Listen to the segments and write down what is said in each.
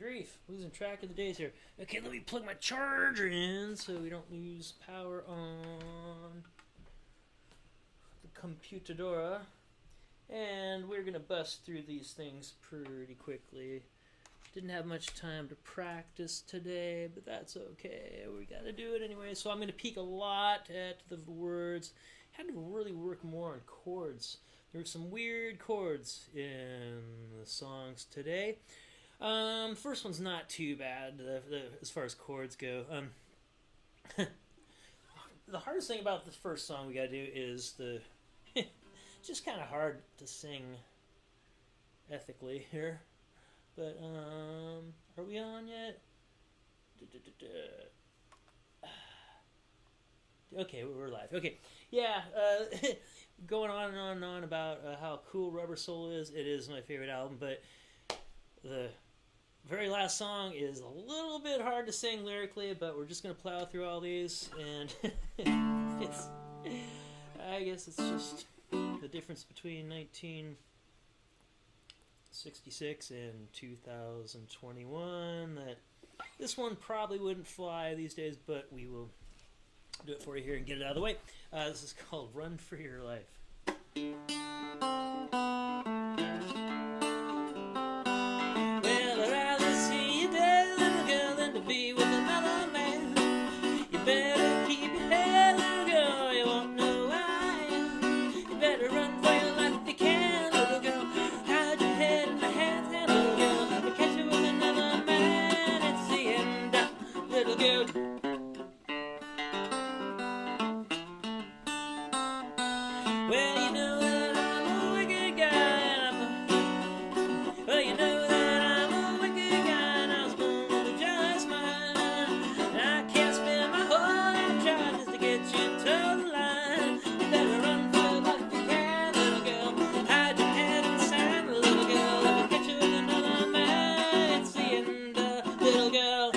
grief. Losing track of the days here. Okay, let me plug my charger in so we don't lose power on the computadora. And we're going to bust through these things pretty quickly. Didn't have much time to practice today, but that's okay. We got to do it anyway. So I'm going to peek a lot at the words. Had to really work more on chords. There were some weird chords in the songs today. First one's not too bad as far as chords go. The hardest thing about the first song we got to do is it's just kind of hard to sing ethically here. But, are we on yet? Okay, we're live. Okay, yeah, going on and on and on about how cool Rubber Soul is. It is my favorite album, but the very last song is a little bit hard to sing lyrically, but we're just going to plow through all these, and I guess it's just the difference between 1966 and 2021 that this one probably wouldn't fly these days, but we will do it for you here and get it out of the way. This is called Run for Your Life. Well, I'd rather see you dead, little girl, than to be with another man. You better keep your head, little girl, you won't know where I am. You better run for your life if you can, little girl. Hide your head in my hands, little girl. If I catch you with another man, it's the end, little girl. Well, you know that I'm a wicked guy, you know that I'm a wicked guy, and I was born with a just mind. And I can't spend my whole life trying just to get you to the line. You better run for your life if you can, little girl. Hide your head in the sand, little girl. If I catch you with another man, it's the end, little girl.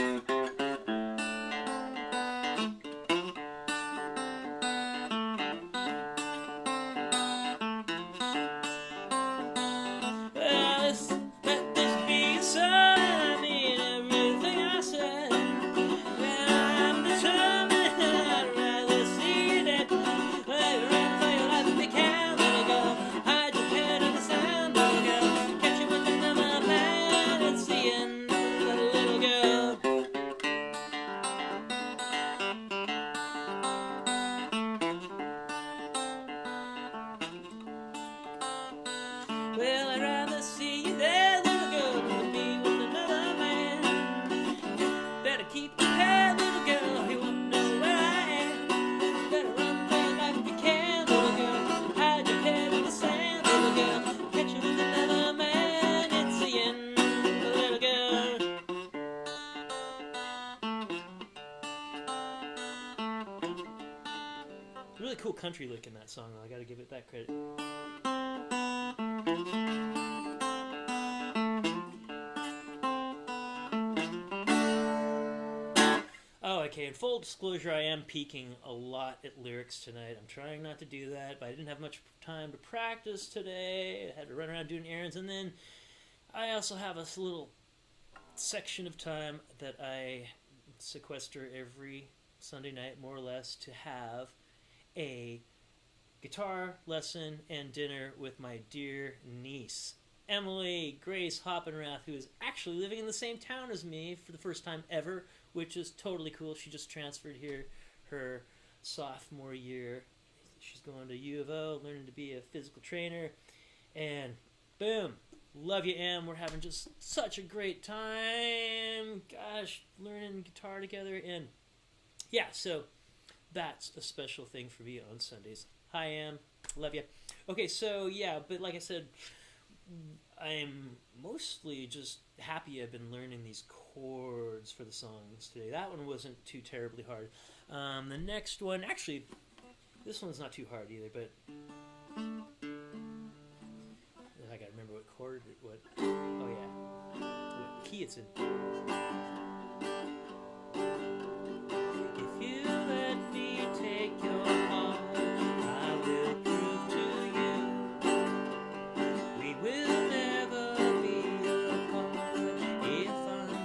Well, I'd rather see you there, little girl, than to be with another man. Better keep your head, little girl, you won't know where I am. Better run for your life if you can, little girl. Hide your head in the sand, little girl. Catch you with another man, it's the end, little girl. Really cool country lick in that song, though. I gotta give it that credit. Oh, okay, in full disclosure, I am peeking a lot at lyrics tonight. I'm trying not to do that, but I didn't have much time to practice today. I had to run around doing errands, and then I also have a little section of time that I sequester every Sunday night, more or less, to have a guitar lesson and dinner with my dear niece, Emily Grace Hoppenrath, who is actually living in the same town as me for the first time ever, which is totally cool. She just transferred here her sophomore year. She's going to U of O, learning to be a physical trainer, and boom, love you, Em. We're having just such a great time. Gosh, learning guitar together, and yeah, so that's a special thing for me on Sundays. Hi, Em. Love you. Okay, so yeah, but like I said, I'm mostly just happy I've been learning these chords for the songs today. That one wasn't too terribly hard. The next one, actually, this one's not too hard either, but I gotta remember what chord, oh yeah, what key it's in. If you let me take your heart, I will prove to you we will never be apart. If I'm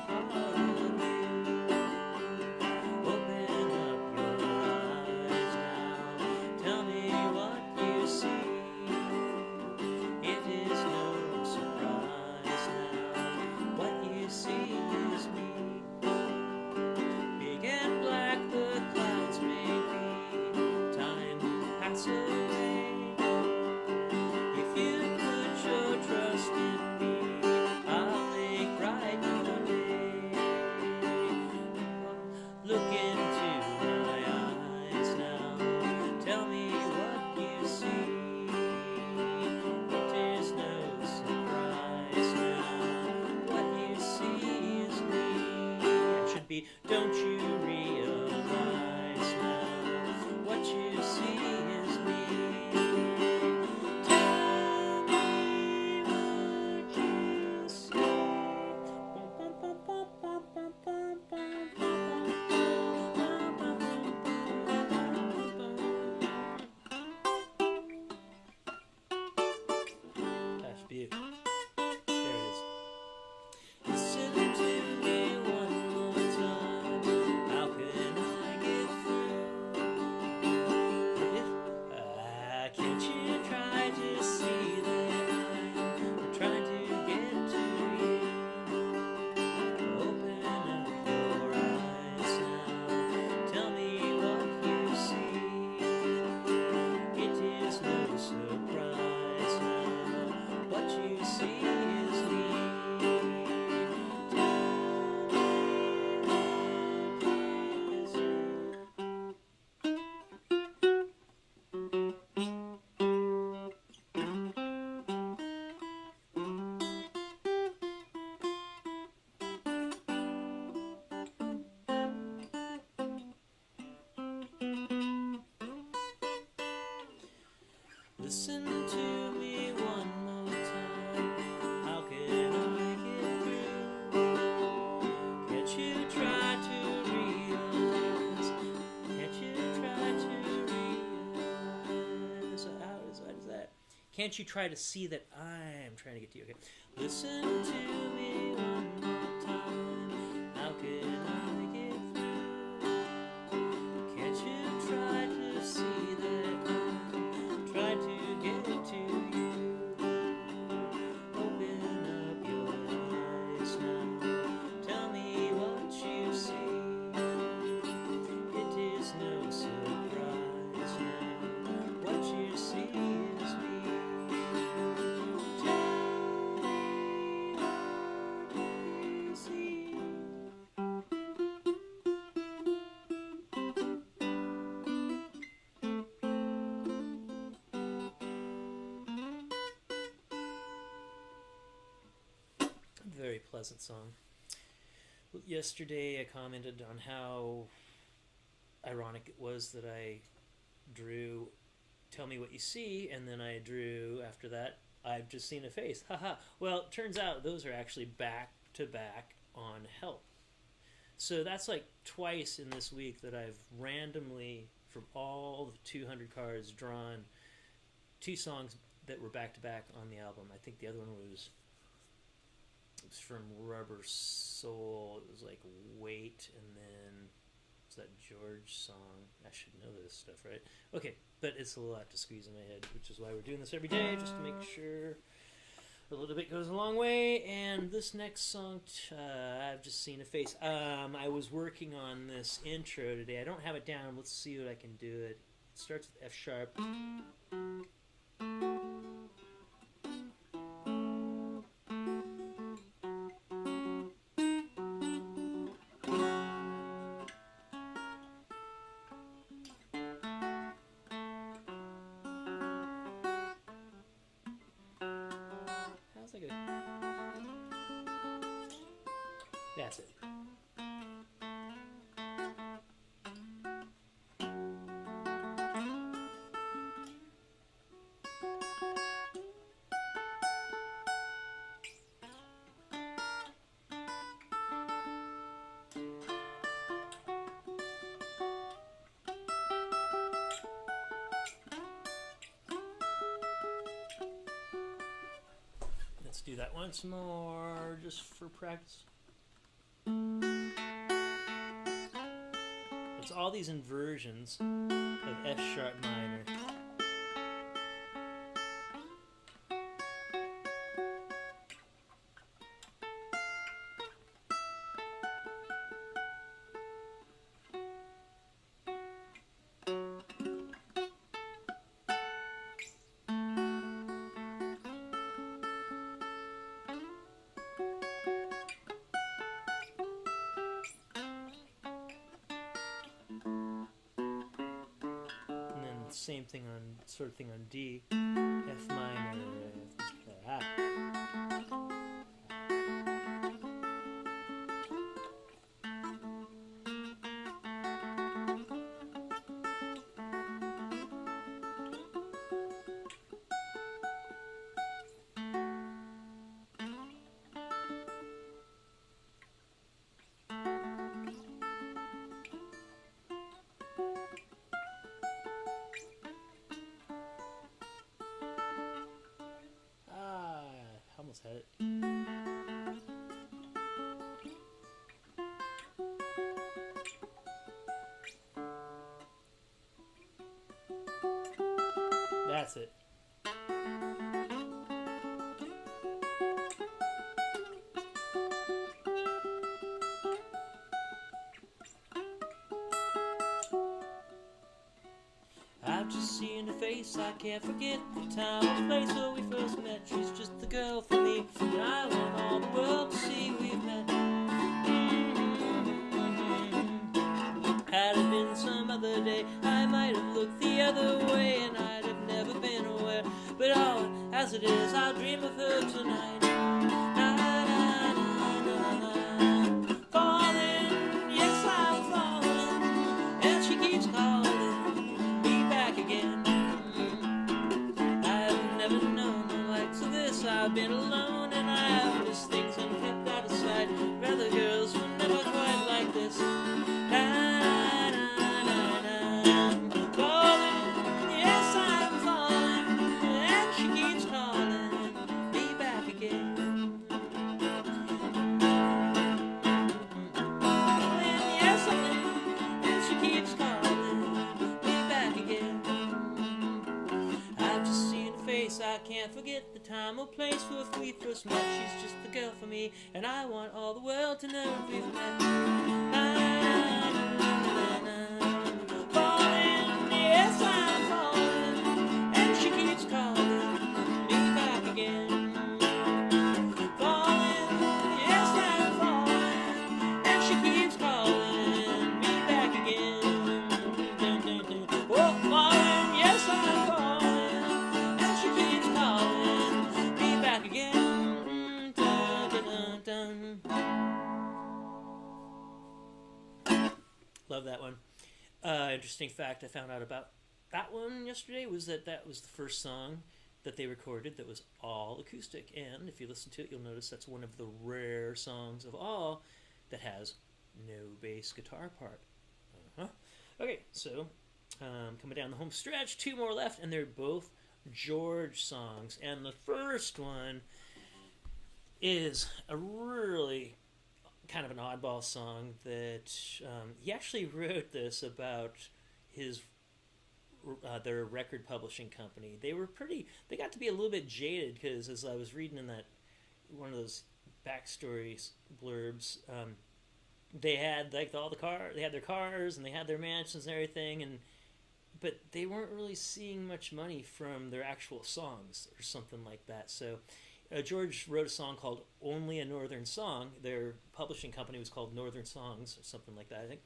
Can't you try to see that I'm trying to get to you? Okay. Listen to me one more time. How can I get through? Can't you try to see that I'm trying to get to you? Open up your eyes now. Tell me what you see. It is no surprise now. What you see is me. Very pleasant song. Yesterday I commented on how ironic it was that I drew Tell Me What You See, and then I drew after that I've Just Seen a Face. Haha. Well, it turns out those are actually back to back on Help. So that's like twice in this week that I've randomly, from all the 200 cards, drawn 2 songs that were back to back on the album. I think the other one was from Rubber Soul. It was like Wait, and then it's that George song. I should know this stuff, right? Okay, but it's a lot to squeeze in my head, which is why we're doing this every day, just to make sure a little bit goes a long way. And this next song, I've Just Seen a Face. I was working on this intro today. I don't have it down. Let's see what I can do. It starts with F sharp. That's it. Let's do that once more, just for practice. It's all these inversions of F sharp minor. Same thing on sort of thing on D, F minor, almost had it. That's it. I've just seen her face, I can't forget the time and place where we first met. She's just the girl for me, and I want all the world to see we've met. Had it been some other day, I might have looked the other way, and I'd have never been aware. But oh, as it is, I'll dream of her tonight. Falling, yes I'm falling, and she keeps calling me back again. I've never known the likes of this. I've been alone and I have missed things and kept out of sight. Rather girls were never quite like this. Falling, yes I'm falling, and she keeps time or place where we first met. She's just the girl for me, and I want all the world to know we've met. Falling, yes, I'm falling, and she keeps calling me back again. Falling, yes, I'm falling, and she keeps calling me back again. Oh, falling, yes, I'm falling, and she keeps calling me back again. Dun, dun, dun, dun. Love that one. Interesting fact I found out about that one yesterday was that was the first song that they recorded that was all acoustic. And if you listen to it, you'll notice that's one of the rare songs of all that has no bass guitar part. Okay, so coming down the home stretch, 2 more left, and they're both George songs. And the first one is a really kind of an oddball song that he actually wrote this about his their record publishing company. They got to be a little bit jaded because as I was reading in that one of those backstory blurbs, they had like they had their cars and they had their mansions and everything, but they weren't really seeing much money from their actual songs or something like that. So George wrote a song called Only a Northern Song. Their publishing company was called Northern Songs or something like that, I think.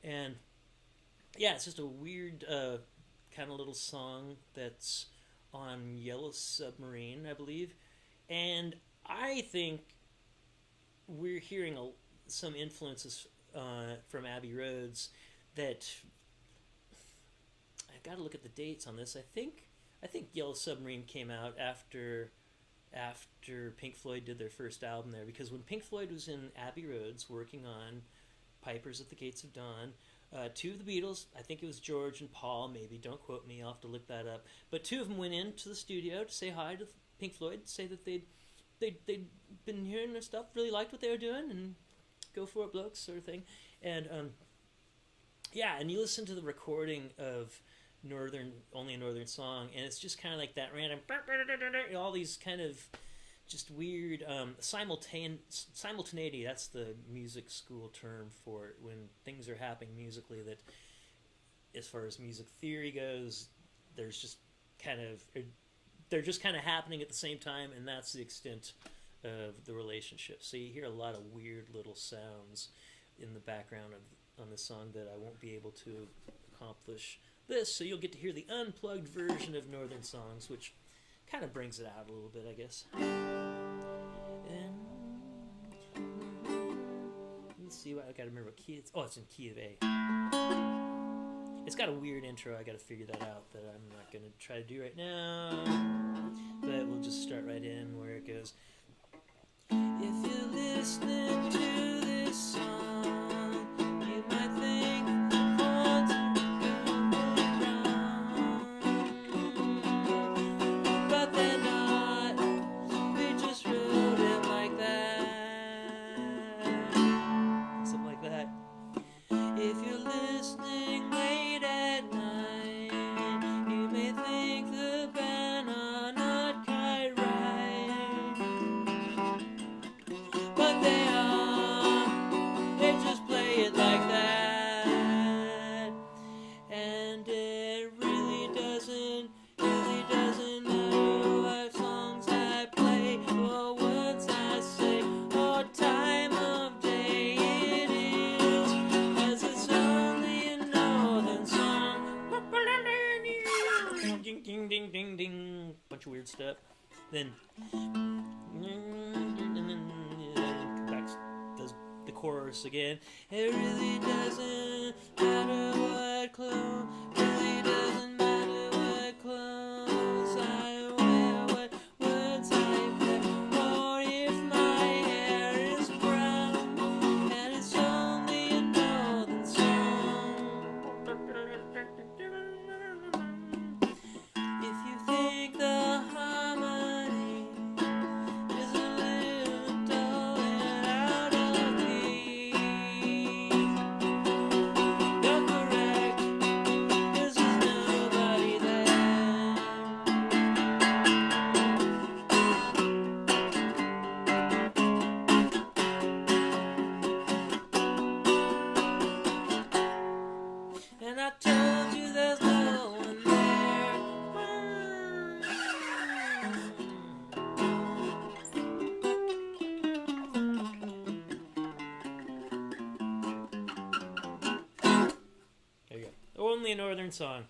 And yeah, it's just a weird kind of little song that's on Yellow Submarine, I believe. And I think we're hearing some influences from Abbey Roads that I've got to look at the dates on this. I think Yellow Submarine came out after Pink Floyd did their first album there, because when Pink Floyd was in Abbey Roads working on Pipers at the Gates of Dawn, 2 of the Beatles, I think it was George and Paul, maybe, don't quote me, I'll have to look that up, but 2 of them went into the studio to say hi to Pink Floyd, say that they'd been hearing their stuff, really liked what they were doing, and go for it, blokes, sort of thing. And yeah, and you listen to the recording of Only a Northern Song, and it's just kind of like that random, all these kind of just weird simultaneity. That's the music school term for it, when things are happening musically that, as far as music theory goes, they're just kind of happening at the same time, and that's the extent of the relationship. So you hear a lot of weird little sounds in the background on this song that I won't be able to accomplish this, so you'll get to hear the unplugged version of Northern Songs, which kind of brings it out a little bit, I guess. And let's see what I gotta remember what key it's. Oh, it's in key of A. It's got a weird intro. I gotta figure that out, that I'm not gonna try to do right now, but we'll just start right in where it goes. If you're listening to this song, you might think what's going wrong, but they're not. We just wrote it like that, something like that. If you're listening late at night, you may think the band are not quite right, but they are. They just play it like that, and it really doesn't matter what songs I play or words I say or time of day it is, 'cause it's only a northern song. Ding ding ding ding ding, bunch of weird stuff. Then back does the chorus again. It really doesn't matter what clothes, really doesn't matter what clothes I wear, what words I play, or if my hair is brown, and it's only a northern song. If you think the harmony is a little dull and out of key, you're correct. a northern song.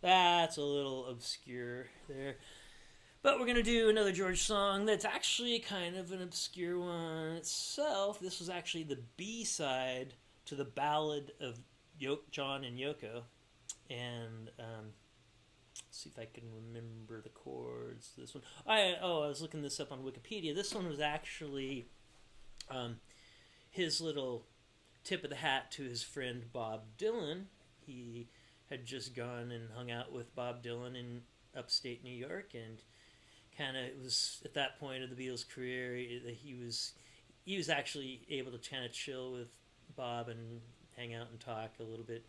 That's a little obscure there. But we're going to do another George song that's actually kind of an obscure one itself. This was actually the B-side to the ballad of John and Yoko. And let's see if I can remember the chords. This one. I was looking this up on Wikipedia. This one was actually his little tip of the hat to his friend Bob Dylan. He had just gone and hung out with Bob Dylan in upstate New York, and kind of, it was at that point of the Beatles' career that he was actually able to kind of chill with Bob and hang out and talk a little bit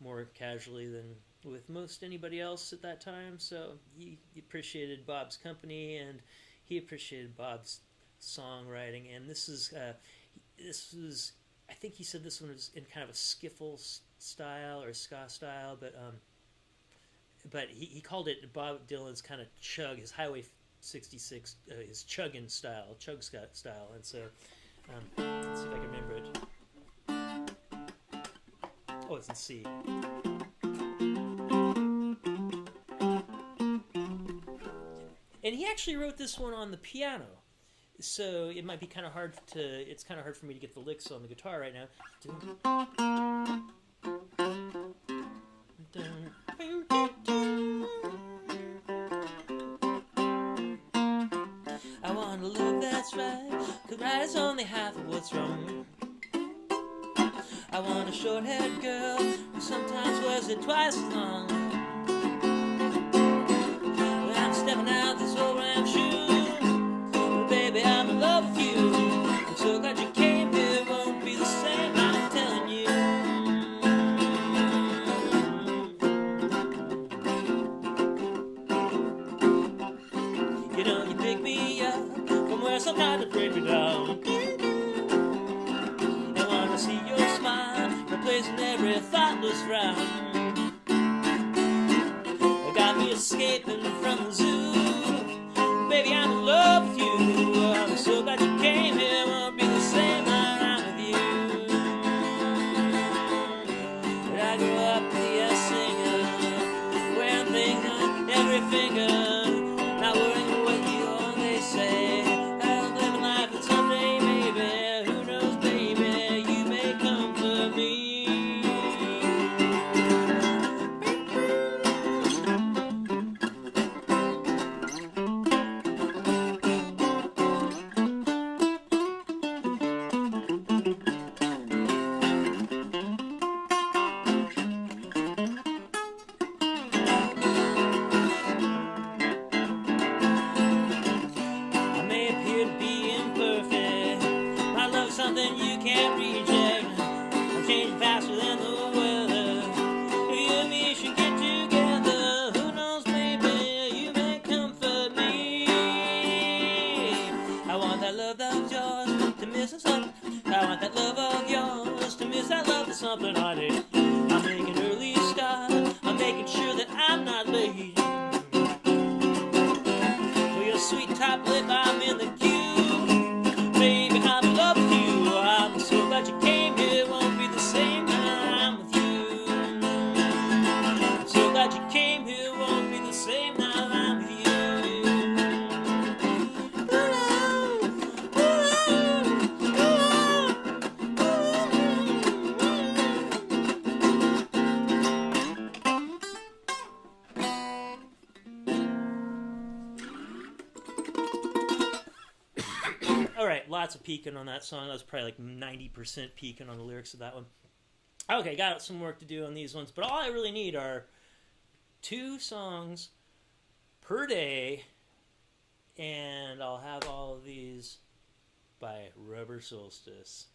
more casually than with most anybody else at that time. So he appreciated Bob's company, and he appreciated Bob's songwriting. And this was, I think he said this one was in kind of a skiffle style or ska style, but he called it Bob Dylan's kind of chug, his Highway 66, his chugging style, chug style. And so, let's see if I can remember it. Oh, it's in C. And he actually wrote this one on the piano, so it might be kind of hard it's kind of hard for me to get the licks on the guitar right now. I want a love that's right, 'cause right is only half of what's wrong. I want a short-haired girl who sometimes wears it twice as long. I'm stepping out this old ramp shoe, but baby, I'm in love with you. I'm so glad you came here, it won't be the same, I'm telling you. You know, you pick me up from where some tried to break me down. I want to see your smile, replacing every thoughtless frown. It got me escaping from the zoo. Baby, I'm in love with you. I'm so glad you came here, won't be the same when I'm with you. But I grew up to be a singer, wearing things on every finger, not worrying what you or they say. I'm living life, and someday, maybe, who knows, baby, you may come for me. I may appear to be imperfect, my love's something you can't reject. I'm changing faster than the weather. You and me should get together. Who knows, baby, you may comfort me. I want that love of yours to miss something. I want that love of yours to miss that love of something I did. I'm making an early start. I'm making sure that I'm not late. For your sweet top lip, I'm in the queue. Baby, I'm in love with you. I'm so glad you came here. Won't be the same when I'm with you. I'm so glad you came here. Won't be the same now I'm with you. Alright, lots of peeking on that song. That was probably like 90% peeking on the lyrics of that one. Okay, got some work to do on these ones, but all I really need are 2 songs per day, and I'll have all of these by Rubber Solstice.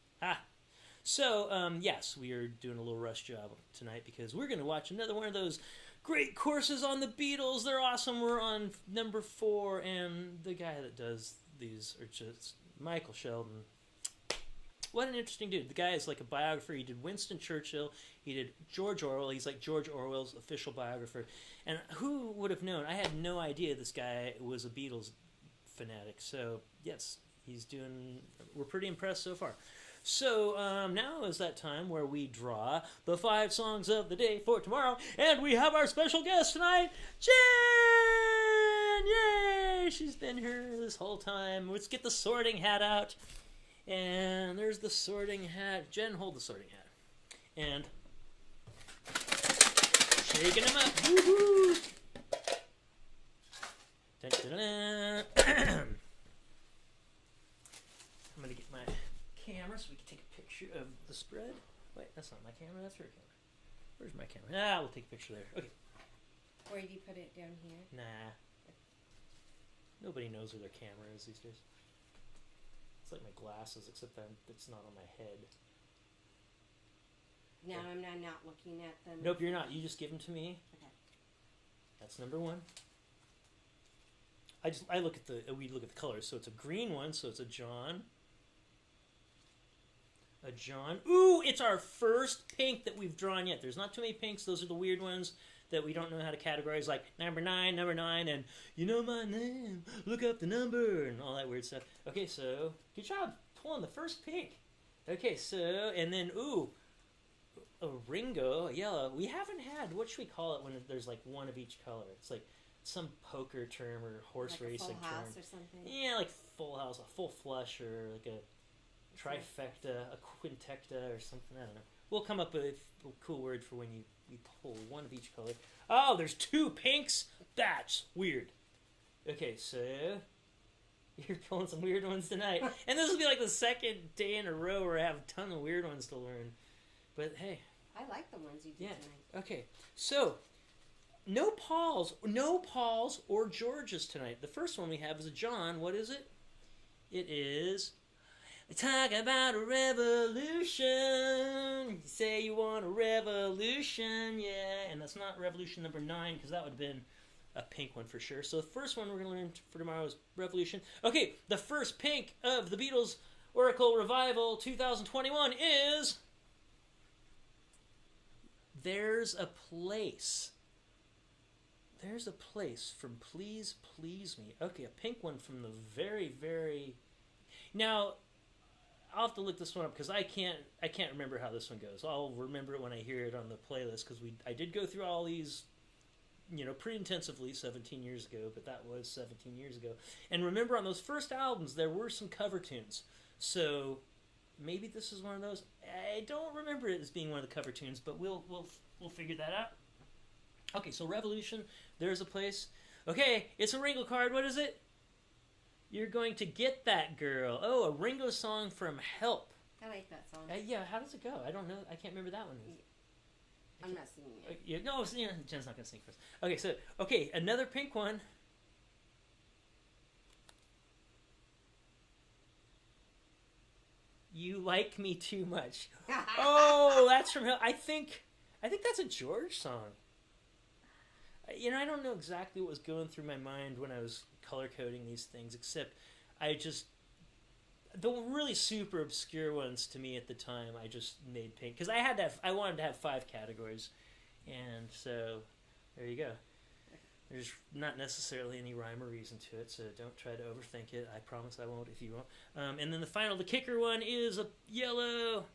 So, yes, we are doing a little rush job tonight because we're going to watch another one of those great courses on the Beatles. They're awesome. We're on number 4, and the guy that does these are just Michael Sheldon. What an interesting dude. The guy is like a biographer. He did Winston Churchill. He did George Orwell. He's like George Orwell's official biographer. And who would have known? I had no idea this guy was a Beatles fanatic. So, yes, he's doing... We're pretty impressed so far. So now is that time where we draw the 5 songs of the day for tomorrow, and we have our special guest tonight, Jen! Yay! She's been here this whole time. Let's get the sorting hat out. And there's the sorting hat. Jen, hold the sorting hat. And shaking them up. Woohoo! Dun-dun-dun. I'm going to get my camera so we can take a picture of the spread. Wait, that's not my camera, that's her camera. Where's my camera? Ah, we'll take a picture there. Okay. Or do you put it down here? Nah. Nobody knows where their camera is these days. It's like my glasses, except that it's not on my head. Now I'm not looking at them. Nope, you're not. You just give them to me. Okay. That's number 1. We look at the colors. So it's a green one, so it's a John. A John. Ooh, it's our first pink that we've drawn yet. There's not too many pinks. Those are the weird ones that we don't know how to categorize, like number 9, and you know my name, look up the number, and all that weird stuff. Okay, so good job pulling the first pink. Okay, so, and then, ooh, a Ringo, a yellow. We haven't had, what should we call it when there's like one of each color? It's like some poker term or horse like racing a full house term. or something. Yeah, like full house, a full flush, or like a trifecta, a quintecta, or something. I don't know. We'll come up with a cool word for when you pull one of each color. Oh, there's 2 pinks? That's weird. Okay, so you're pulling some weird ones tonight. And this will be like the second day in a row where I have a ton of weird ones to learn. But hey. I like the ones you did tonight. Okay, so no Pauls or Georges tonight. The first one we have is a John. What is it? It is... Talk about a revolution. You say you want a revolution, yeah. And that's not revolution number 9, because that would have been a pink one for sure. So the first one we're going to learn for tomorrow is revolution. Okay, the first pink of the Beatles Oracle Revival 2021 is... There's a Place. There's a Place from Please Please Me. Okay, a pink one from the very, very... Now... I'll have to look this one up because I can't remember how this one goes. I'll remember it when I hear it on the playlist because I did go through all these, pretty intensively 17 years ago, but that was 17 years ago. And remember, on those first albums, there were some cover tunes. So maybe this is one of those. I don't remember it as being one of the cover tunes, but we'll figure that out. Okay, so Revolution, There's a Place. Okay, it's a Ringo card. What is it? You're going to get that girl. Oh, a Ringo song from Help. I like that song. Yeah, how does it go? I don't know. I can't remember that one. I'm not singing it. Jen's not going to sing for us. Okay, so, another pink one. You Like Me Too Much. Oh, that's from Help. I think that's a George song. I don't know exactly what was going through my mind when I was color coding these things, except the really super obscure ones to me at the time I just made pink because I wanted to have 5 categories, and so there you go. There's not necessarily any rhyme or reason to it, so don't try to overthink it. I promise I won't if you won't. And then the kicker one is a yellow.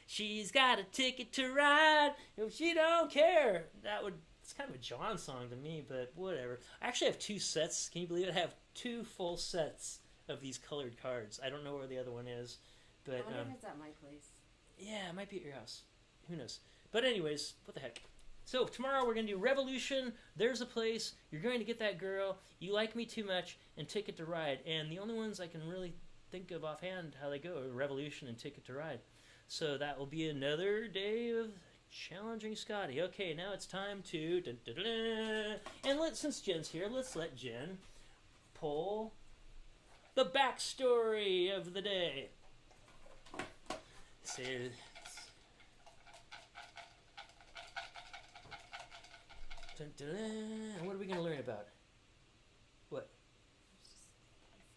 She's got a ticket to ride if she don't care. It's kind of a John song to me, but whatever. I actually have 2 sets. Can you believe it? I have 2 full sets of these colored cards. I don't know where the other one is, but I wonder if it's at my place. Yeah, it might be at your house. Who knows? But anyways, what the heck. So tomorrow we're going to do Revolution, There's a Place, You're Going to Get That Girl, You Like Me Too Much, and Ticket to Ride. And the only ones I can really think of offhand how they go are Revolution and Ticket to Ride. So that will be another day of challenging Scotty. Okay, now it's time to... And since Jen's here, let's let Jen pull the backstory of the day. So... What are we going to learn about? What?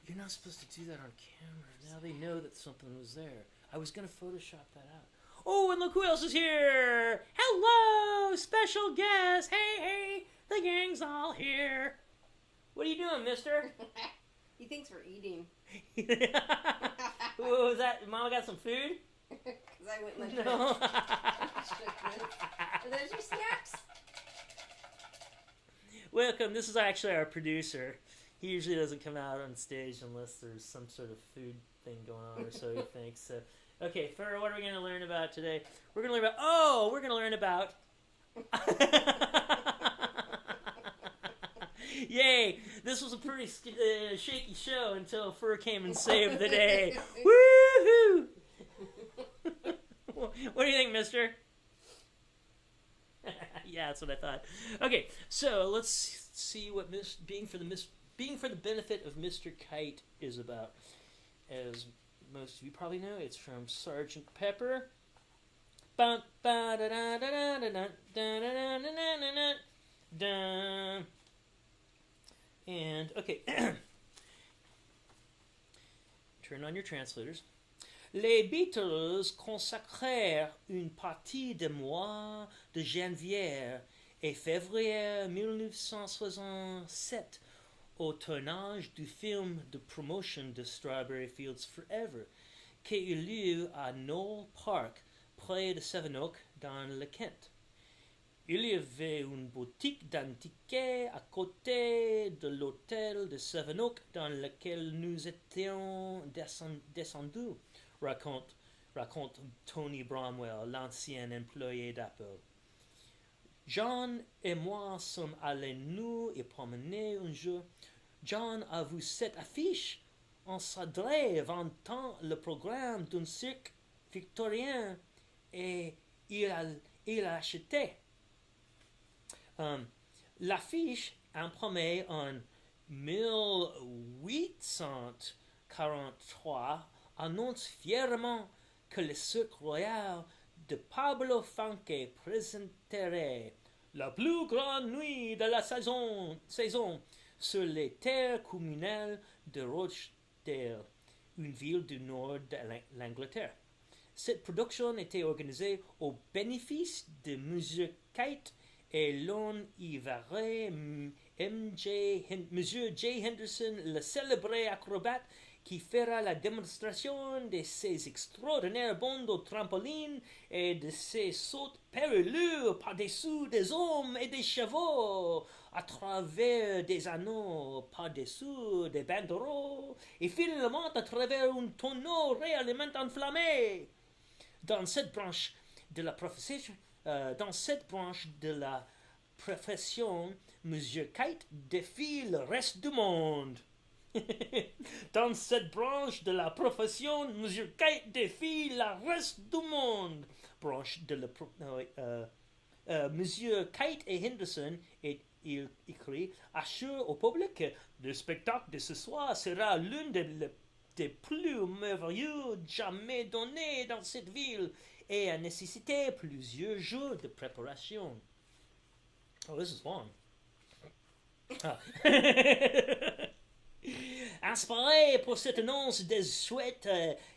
You're not supposed to do that on camera. Now they know that something was there. I was going to Photoshop that out. Oh, and look who else is here! Hello, special guest! Hey, the gang's all here. What are you doing, mister? He thinks we're eating. What was that? Mama got some food? Because I went like No. Are those your snacks? Welcome. This is actually our producer. He usually doesn't come out on stage unless there's some sort of food thing going on, or so he thinks. So, okay, for what are we going to learn about today? We're going to learn about. Yay! This was a pretty shaky show until Fur came and saved the day. Woohoo! What do you think, mister? Yeah, that's what I thought. Okay, so let's see what being for the benefit of Mr. Kite is about. As most of you probably know, it's from Sergeant Pepper. And okay, turn on your translators. Les Beatles consacrèrent une partie des mois de janvier et février 1967 au tournage du film de promotion de Strawberry Fields Forever, qui eut lieu à Knoll Park, près de Sevenoak, dans le Kent. Il y avait une boutique d'antiquaires à côté de l'hôtel de Sevenoak dans lequel nous étions descendus, raconte Tony Bromwell, l'ancien employé d'Apple. John et moi sommes allés nous y promener un jour. John a vu cette affiche. On s'adresse vantant le programme d'un cirque victorien et il a acheté. L'affiche imprimée en 1843 annonce fièrement que le cirque royal de Pablo Funke présenterait la plus grande nuit de la saison sur les terres communales de Rochdale, une ville du nord de l'Angleterre. Cette production était organisée au bénéfice de Monsieur Kite et l'on y verrait Monsieur J. Henderson, le célébré acrobate qui fera la démonstration de ses extraordinaires bonds au trampoline et de ses sauts périlleux par-dessous des hommes et des chevaux, à travers des anneaux, par-dessous des banderoles, et finalement à travers un tonneau réellement enflammé. Dans cette branche de la profession, Monsieur Kite défie le reste du monde. Dans cette branche de la profession, Monsieur Kite défie le reste du monde. Branche de la Monsieur Kite et Henderson, et il écrit, assure au public que le spectacle de ce soir sera l'une des plus merveilleux jamais donnés dans cette ville et a nécessité plusieurs jours de préparation. Oh, this is long. Inspiré pour cette annonce désuète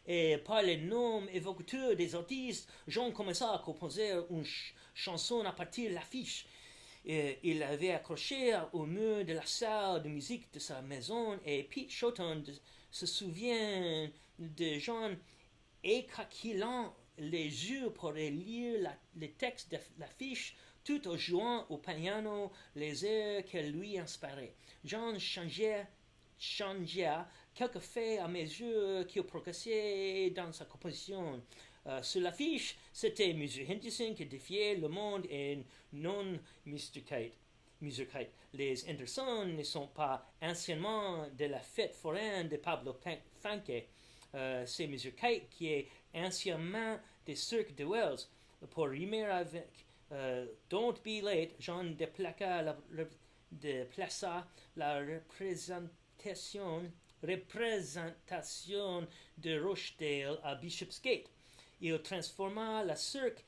et par les noms évocateurs des artistes, John commença à composer une chanson à partir de l'affiche. Il avait accroché au mur de la salle de musique de sa maison et Pete Shotton se souvient de John écarquilant les yeux pour lire les textes de l'affiche tout en jouant au piano les airs qu'elle lui inspirait. John changea quelques faits à mesure qu'il progressait dans sa composition. Sur l'affiche, c'était M. Henderson qui défiait le monde et non Mr. Kite. Les Henderson ne sont pas anciennement de la fête foraine de Pablo Funke. C'est M. Kite qui est anciennement des cirques de Wells. Pour rimer avec Don't Be Late, John déplaça la représentation de Rochdale à Bishopsgate. Il transforma la cirque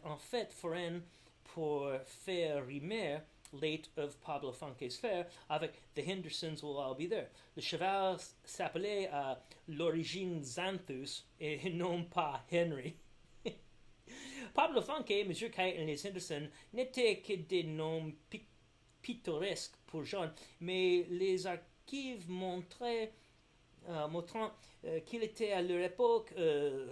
en fête foraine pour faire rimer Late of Pablo Funke's Fair avec The Hendersons Will All Be There. Le cheval s'appelait à l'origine Xanthus et non pas Henry. Pablo Funke, M. Kite et les Henderson n'étaient que des noms pittoresques pour John, mais les archives montraient montrant qu'il était à leur époque,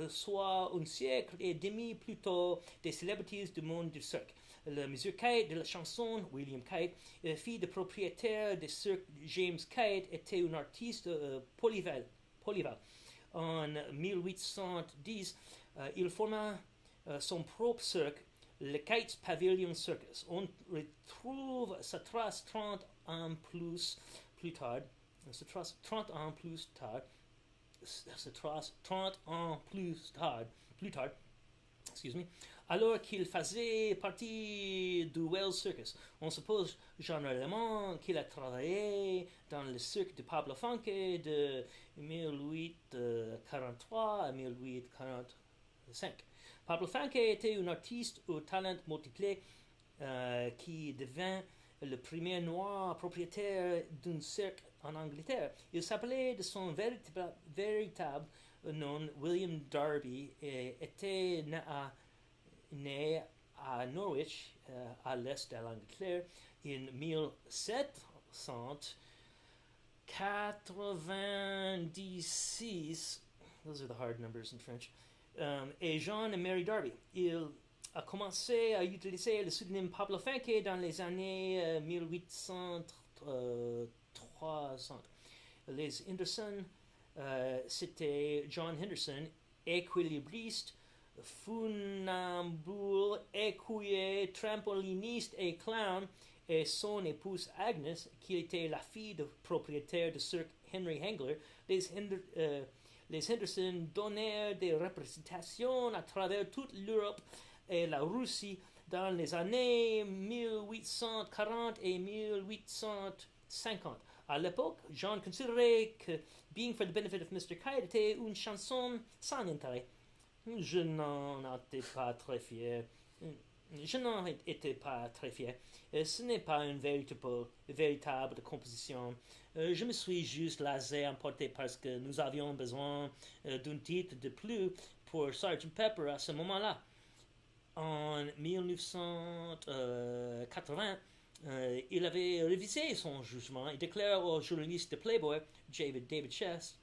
soit un siècle et demi plus tôt, des célébrités du monde du cirque. Le monsieur Kite de la chanson, William Kite, fille de propriétaire du cirque James Kite, était un artiste polyvalent. En 1810, il forma son propre cirque, le Kite's Pavilion Circus. On retrouve sa trace 30 ans plus tard. Se trace 30 ans plus tard. Se trace 30 ans plus tard, excuse me, alors qu'il faisait partie du Wells Circus. On suppose généralement qu'il a travaillé dans le cirque de Pablo Funke de 1843 à 1845. Pablo Funke était un artiste au talent multiple qui devint le premier noir propriétaire d'un cirque en Angleterre. Il s'appelait de son véritable nom William Darby et était né à Norwich, à l'est de l'Angleterre, en 1796. Those are the hard numbers in French. Et John et Mary Darby. Il a commencé à utiliser le pseudonyme Pablo Funke dans les années 1830. Les Henderson, c'était John Henderson, équilibriste, funambule, écuyer, trampoliniste et clown, et son épouse Agnes, qui était la fille du propriétaire du cirque Henry Hengler. Les Henderson donnèrent des représentations à travers toute l'Europe et la Russie dans les années 1840 et 1850. À l'époque, John considérait que Being for the Benefit of Mr. Kite était une chanson sans intérêt. Je n'en étais pas très fier. Ce n'est pas une véritable composition. Je me suis juste laissé emporter parce que nous avions besoin d'un titre de plus pour Sgt. Pepper à ce moment-là. En 1980, il avait révisé son jugement et déclare au journaliste de Playboy, David Chef,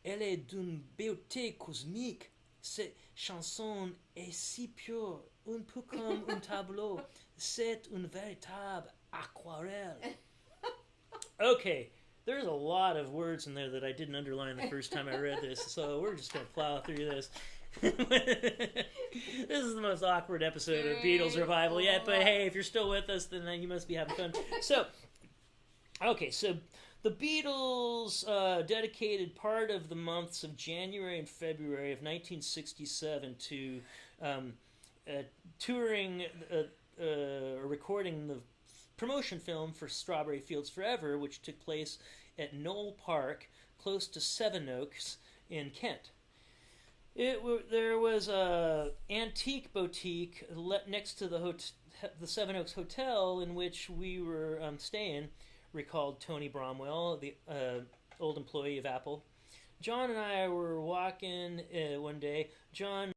elle est d'une beauté cosmique. Cette chanson est si pure, un peu comme un tableau. C'est une véritable aquarelle. Okay, there's a lot of words in there that I didn't underline the first time I read this, so we're just going to plow through this. This is the most awkward episode of Beatles Revival yet, but hey, if you're still with us, then you must be having fun. So the Beatles dedicated part of the months of January and February of 1967 to touring, recording the promotion film for Strawberry Fields Forever, which took place at Knoll Park, close to Sevenoaks in Kent. There was a antique boutique next to the Sevenoaks Hotel in which we were staying, recalled Tony Bromwell, the old employee of Apple. John and I were walking one day. John